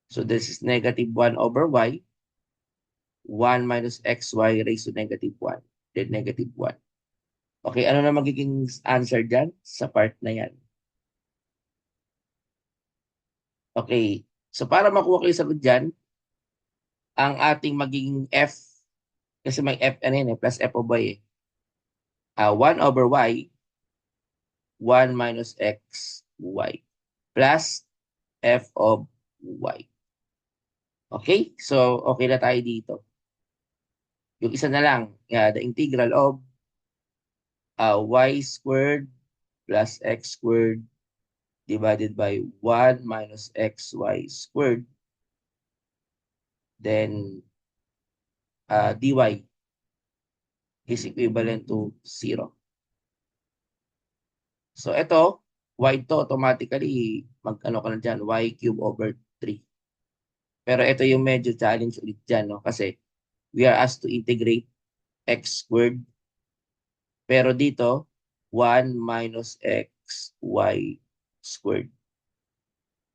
So this is negative 1 over y, 1 minus xy raised to negative 1, then negative 1. Okay, ano na magiging answer dyan sa part na yan? Okay, so para makuha kayo sagot dyan, ang ating magiging f, kasi may f ano yun plus f of y 1 over y, 1 minus x, y, plus f of y. Okay, so okay na tayo dito. Yung isa na lang, the integral of y squared plus x squared divided by 1 minus xy squared, then dy is equivalent to 0. So ito, y to automatically mag-ano ka na dyan, y cube over 3. Pero ito yung medyo challenge ulit dyan, no? Kasi we are asked to integrate x squared. Pero dito, 1 minus x y squared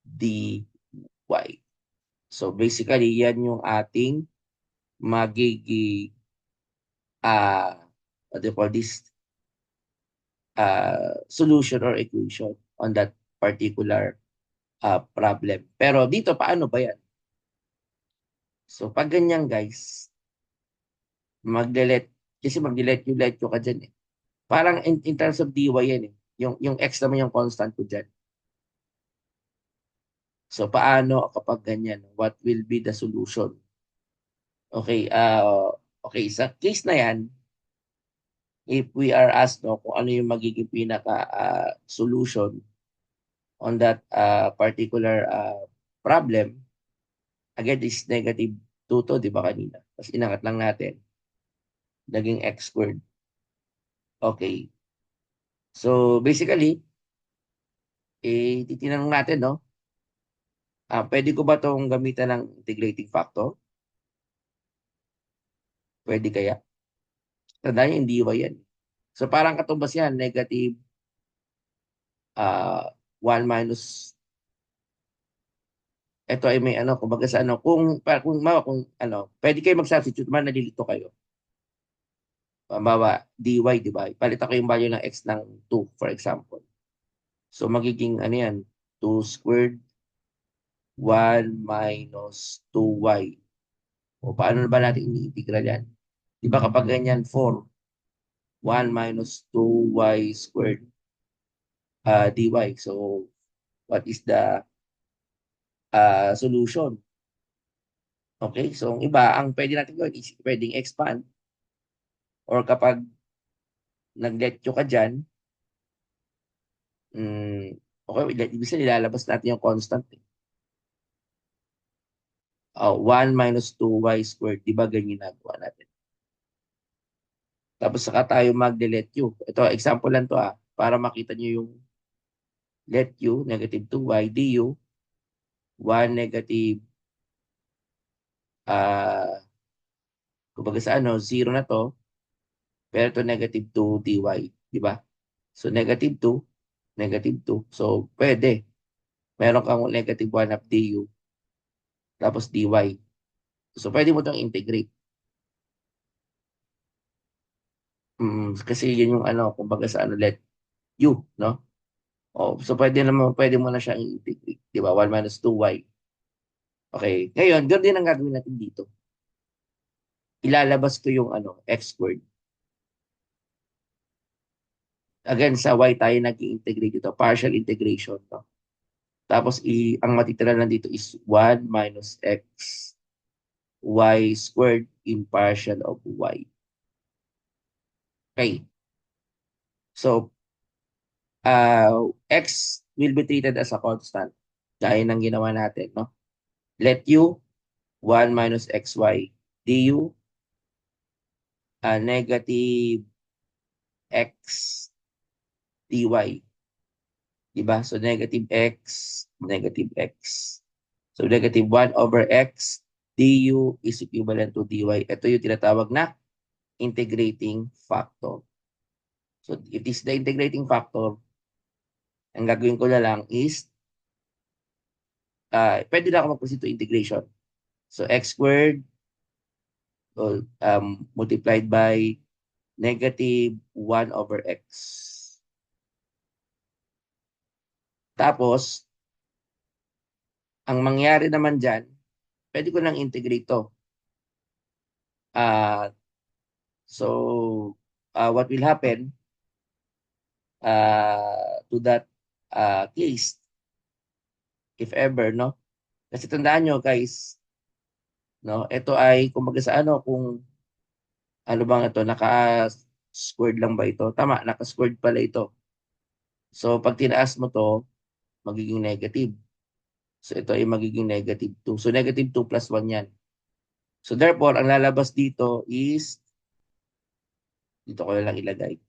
dy. So basically, yan yung ating magiging what do you call this? Solution or equation on that particular problem. Pero dito, paano ba yan? So pag ganyan guys, kasi magdilet yung ka dyan eh. Parang in terms of dy yan eh. Yung x naman yung constant ko dyan. So paano kapag ganyan? What will be the solution? Okay, okay, sa case na yan, if we are asked no, kung ano yung magiging pinaka solution on that particular problem, again, is negative 2 to, di ba kanina? Tapos inangat lang natin, naging x squared. Okay. So, basically, titinanong natin, no? Pwede ko ba itong gamitan ng integrating factor? Pwede kaya? Tandaan niyo, hindi yan. So, parang katumbas yan, negative 1 minus, ito ay may ano, kumbaga sa ano, kung ano, pwede kayo mag-substitute, man nalilito kayo. Halimbawa, dy, di ba? Palit ako yung value ng x ng 2, for example. So, magiging ano yan, 2 squared, 1 minus 2y. O paano na ba natin ini-integral yan? Di ba kapag ganyan, 4, 1 minus 2y squared dy. So, what is the solution? Okay, so ang iba, ang pwede natin gawin is pwedeng expand or kapag nag-let ka dyan, okay, ibig sabihin nilalabas natin yung constant. 1 minus 2y squared, di ba ganyan nagawa natin? Tapos saka tayo mag-let u. Ito, example lang to para makita nyo yung let u, negative 2y du, 1 negative, kumbaga sa ano, 0 na to, pero ito negative 2 dy, di ba? So negative 2, negative 2. So pwede. Meron kang negative 1 of du, tapos dy. So pwede mo itong integrate. Kasi yun yung ano, kumbaga sa ano, let u, no? So pwede mo na siyang integrate, di ba? 1 minus 2y. Okay. Ngayon, ganoon din ang gagawin natin dito. Ilalabas ko yung ano, x squared. Again, sa y tayo nag-integrate ito, partial integration, no? Tapos ang matitira lang dito is 1 minus x y squared in partial of y. Okay. So, x will be treated as a constant. Gaya ng ginawa natin, no? Let u, 1 minus xy du, negative x dy. Diba? So, negative x, negative x. So, negative 1 over x du is equivalent to dy. Ito yung tinatawag na integrating factor. So, if this is the integrating factor, ang gagawin ko na lang is, pwede na ako mag-proceed to integration. So, x squared multiplied by negative 1 over x. Tapos, ang mangyari naman dyan, pwede ko nang integrate to. Uh, so, what will happen to that case, if ever, no? Kasi tandaan nyo, guys, no? Ito ay, kumbaga sa ano, kung ano bang ito, naka-squared lang ba ito? Tama, naka-squared pala ito. So, pag tinaas mo to, magiging negative. So, ito ay magiging negative 2. So, negative 2 plus 1 yan. So, therefore, ang lalabas dito is, dito ko na lang ilagay.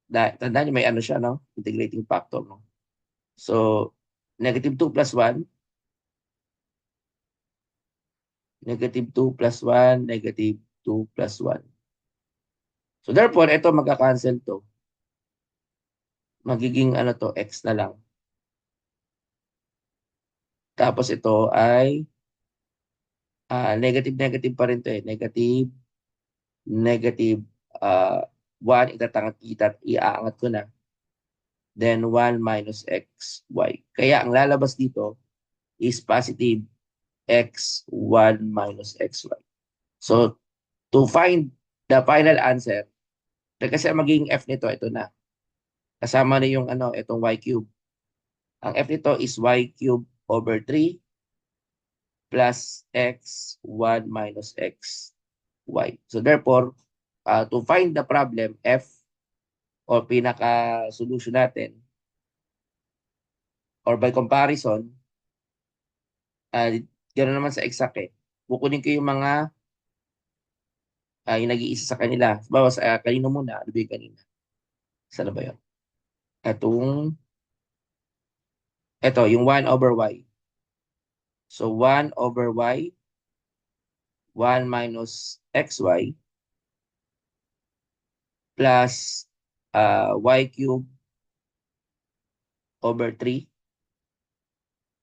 Tandaan nyo, may ano siya, no? Integrating factor, no? So, negative 2 plus 1, negative 2 plus 1, negative 2 plus 1. So, therefore, ito magka-cancel to. Magiging ano to, x na lang. Tapos ito ay negative, negative pa rin to eh. Negative, negative 1, iaangat ko na. Then 1 minus x, y. Kaya ang lalabas dito is positive x, 1 minus xy. So, to find the final answer, kasi ang magiging f nito, ito na. Kasama na yung ano, itong y cube. Ang f nito is y cube over 3 plus x, 1 minus x, y. So therefore, to find the problem, f, or pinaka-solution natin, or by comparison, gano'n naman sa exact eh. Kukunin ko yung mga yung nag-iisa sa kanila. Bawa sa kanino muna, ano ba yung kanina? Saan na ba yun? Ito, yung 1 over y. So 1 over y, 1 minus xy, plus y cube over 3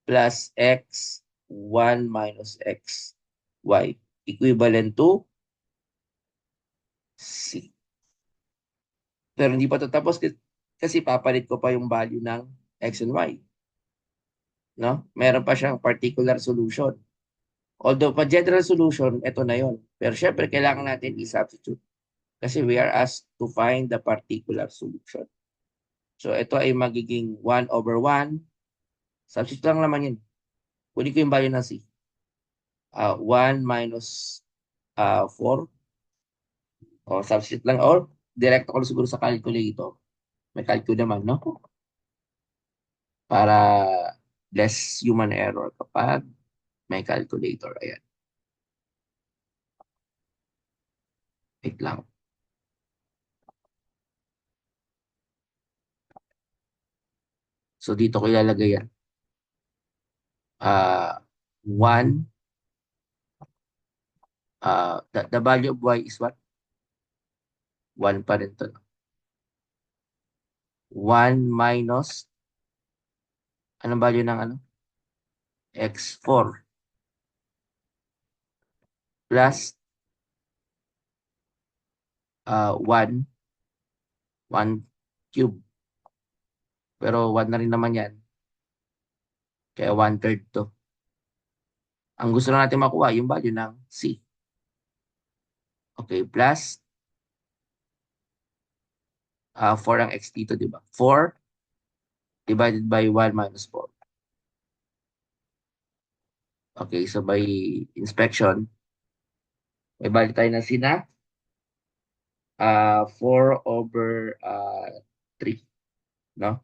plus x 1 minus x y equivalent to c. Pero hindi pa ito tapos kasi papalit ko pa yung value ng x and y. No? Meron pa siyang particular solution. Although pa general solution, ito na yon. Pero syempre, kailangan natin i-substitute. Kasi we are asked to find the particular solution. So ito ay magiging 1 over 1. Substitute lang naman yun. Kunin ko yung value ng c. 1 minus 4. O substitute lang. Or direct ako siguro sa calculator. May calculator naman, no? Para less human error kapag may calculator. Ayan. Wait lang. So dito ko ilalagay yan. 1, the value of y is what? 1 pa rin to. 1 minus, anong value ng ano? X4 plus 1, 1 cube. Pero 1 na rin naman yan. Kaya 1/3 to. Ang gusto na natin makuha, yung value ng C. Okay, plus 4 ang x dito, di ba? 4 divided by 1 minus 4. Okay, so by inspection, may value tayo ng C na 4 over 3. No?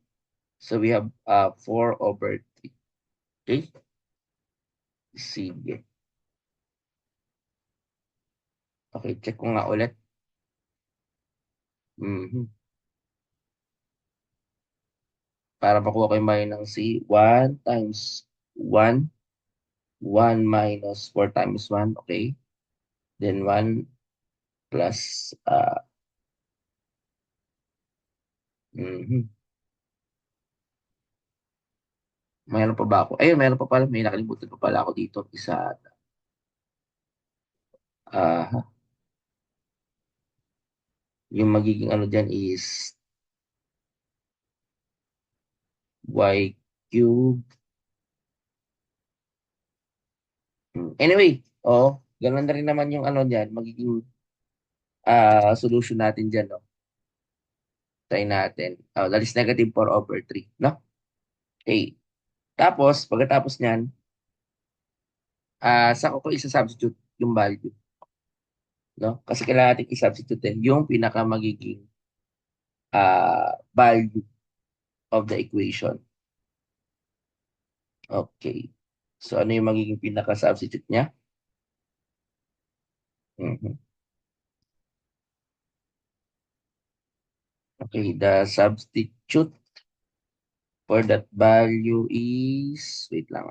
So we have 4 over 3. Okay? Sige. Okay, check ko nga ulit. Mhm. Para makuha ko yung value ng C, 1 times 1, 1 minus 4 times 1, okay? Then 1 plus, mhm. Mayroon pa ba ako? Ayun, mayroon pa pala. May nakalimutan pa pala ako dito. Isa. Ah, yung magiging ano dyan is y cube. Anyway, oh, ganun na rin naman yung ano dyan. Magiging solution natin dyan, no? Try natin. Oh, that is negative 4 over 3, no? Okay. Tapos, pagkatapos niyan, saan ko isa-substitute yung value, no? Kasi kailangan natin i-substitute yung pinaka magiging value of the equation. Okay. So, ano yung magiging pinaka-substitute niya? Mhm. Okay, the substitute for that value is, wait lang.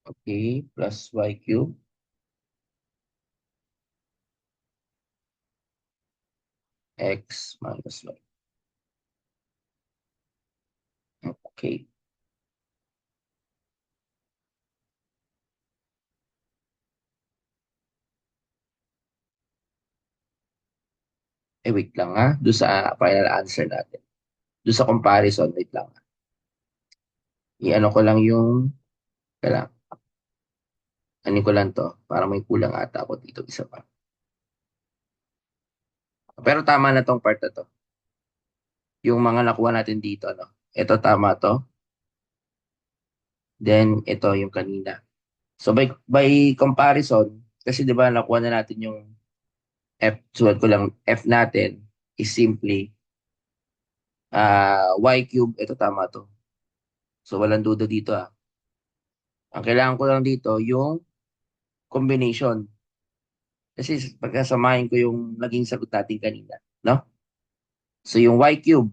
Okay, plus y cube x minus y. Okay. Wait lang ha. Doon sa final answer natin. Doon sa comparison, wait lang. I-ano ko lang yung, kailang, ano ko lang to, para may kulang ata ako dito isa pa. Pero tama na tong part na to. Yung mga nakuha natin dito, no? Ito tama to. Then, ito yung kanina. So, by comparison, kasi di ba nakuha na natin yung F, sulat ko lang, F natin is simply y cube, ito tama to. So, walang duda dito ah. Ang kailangan ko lang dito, yung combination. Kasi pagkasamahin ko yung naging sagot natin kanina. No? So, yung y cube,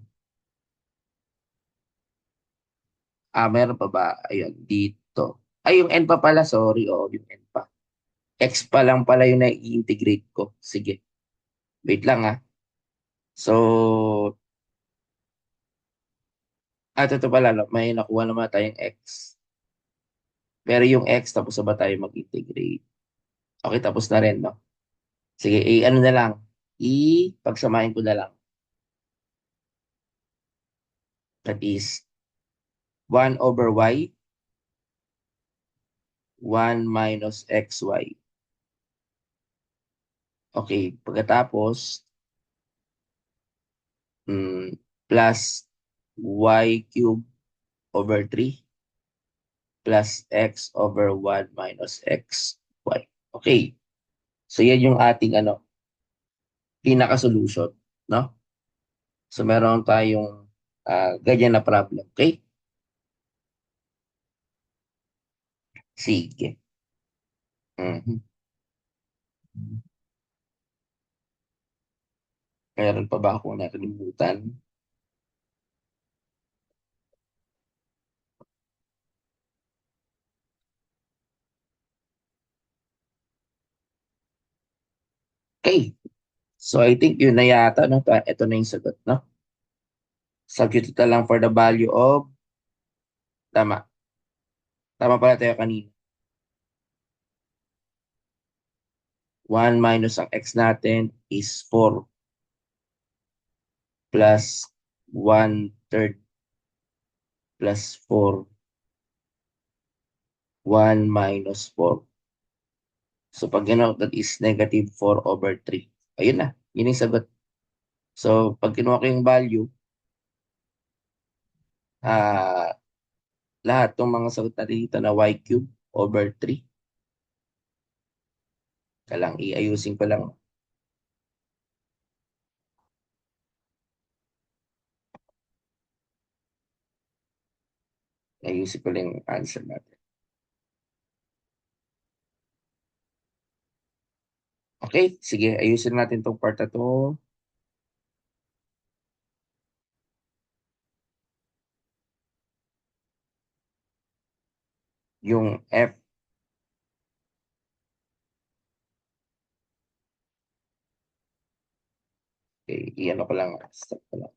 meron pa ba? Ayun, dito. Ay, yung n pa pala, sorry. Oo, yung n pa. X pa lang pala yung na-integrate ko. Sige, wait lang ah. So, ito pala, no? May nakuha naman tayong X. Pero yung X, tapos na ba tayo mag-integrate? Okay, tapos na rin, no? Sige, ano na lang. Pagsamahin ko na lang. That is 1 over y, 1 minus xy. Okay, pagkatapos, mm, plus y cube over 3 plus x over 1 minus xy. Okay, so yan yung ating ano, pinaka-solution, no? So meron tayong ganyan na problem, okay? Sige. Mhm. Meron pa ba akong nakalimutan? Okay. So I think yun na yata, no? Ito na yung sagot, no? Substitute na lang for the value of, tama. Tama pala tayo kanina. 1 minus ang x natin is 4 plus 1/3 plus 4, 1 minus 4. So pag gano'n, that is negative 4 over 3. Ayun na, yun yung sagot. So pag kinuha ko yung value, ah lahat ng mga sagot natin dito na y cube over 3. Kalang iayusin ko lang. Ayusin ko lang yung answer natin. Okay, sige, ayusin natin tong part na to. Yung F, okay, iyan ko lang. Stop ko lang.